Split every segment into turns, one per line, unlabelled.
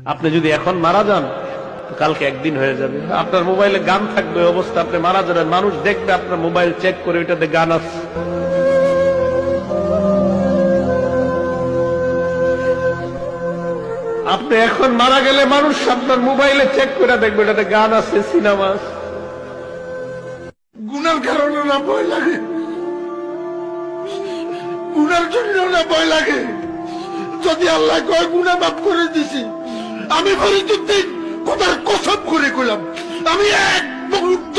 আপনি যদি এখন মারা যান তো কালকে একদিন হয়ে যাবে। আপনার মোবাইলে গান থাকবে, অবস্থা আপনি মারা যাবেন, মানুষ দেখবে আপনার মোবাইল চেক করে ওইটাতে গান আছে। আপনি এখন মারা গেলে মানুষ আপনার মোবাইলে চেক করে দেখবে এটাতে গান আছে, সিনেমা আছে।
গুনার কারণে না ভয় লাগে, গুনার জন্য না ভয় লাগে। যদি আল্লাহ কয় গুনাহ মাফ করে দিছি, আমি ফরিদুদ্দিন খোদার কসম করে কইলাম, আমি এক মুহূর্ত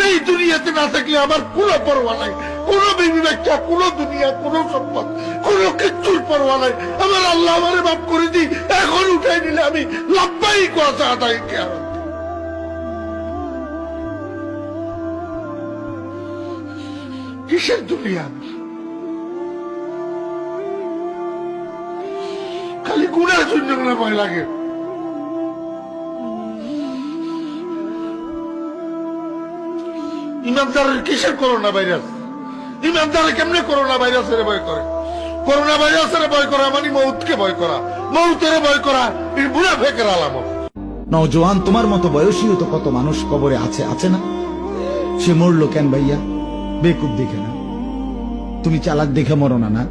এই দুনিয়াতে না থাকলে আমার কোনো পরোয়া নাই, কোনো বিবি বাচ্চা, কোনো দুনিয়া, কোনো সম্পদ, কোনো কিচ্ছুর পরোয়া নাই। আমার আল্লাহ আমারে মাফ করে দি, এখন উঠাই নিলে আমি লাভবাই কথা আদায় কেন। কিসের দুনিয়া? খালি গুনার জন্য ভয় লাগে। ইমানদারের কিসের করোনা ভাইরাস? ইমানদারে কেমনে করোনা ভাইরাসের ভয় করে? করোনা ভাইরাসের ভয় করা মানে মৌতকে ভয় করা, মৌতের ভয় করা এই মুনাফিকের আলামত।
নওজোয়ান, তোমার মতো বয়সীও তো কত মানুষ কবরে আছে, আছে না? সে মরলো কেন ভাইয়া? বেকুব দেখে না? তুমি চালাক দেখে মরো না? না,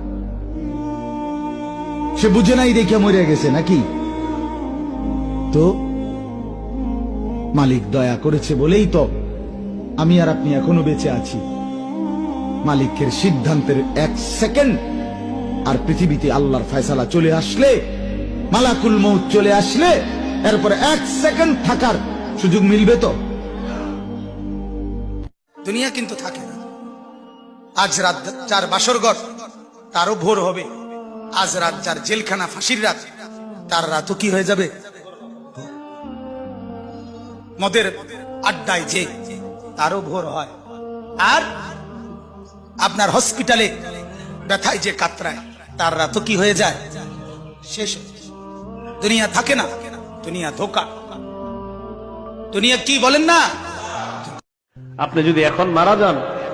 সে বুঝে নাই দেখে মরে গেছে নাকি? তো মালিক দয়া করেছে বলেই তো আমি আর আপনি এখনো বেঁচে আছি। মালিকের সিদ্ধান্তের এক সেকেন্ড আর পৃথিবীতে আল্লাহর ফয়সালা চলে আসলে, মালাকুল মউত চলে আসলে, এরপরে এক সেকেন্ড থাকার সুযোগ মিলবে তো?
দুনিয়া কিন্তু থাকে না। আজ রাত যার বাসরঘর তারও ভোর হবে, আজ রাত যার জেলখানা, ফাঁসির রাত, তার রাতও কি হয়ে যাবে? মদের আড্ডায় যে তারও ভোর হয়, আর আপনার হসপিটালে ব্যথায় যে কাতরায় তার রাতও কি হয়ে যায়? শেষ। দুনিয়া থাকে না, দুনিয়া ধোকা। দুনিয়া কি বলেন না?
আপনি যদি এখন মারা যান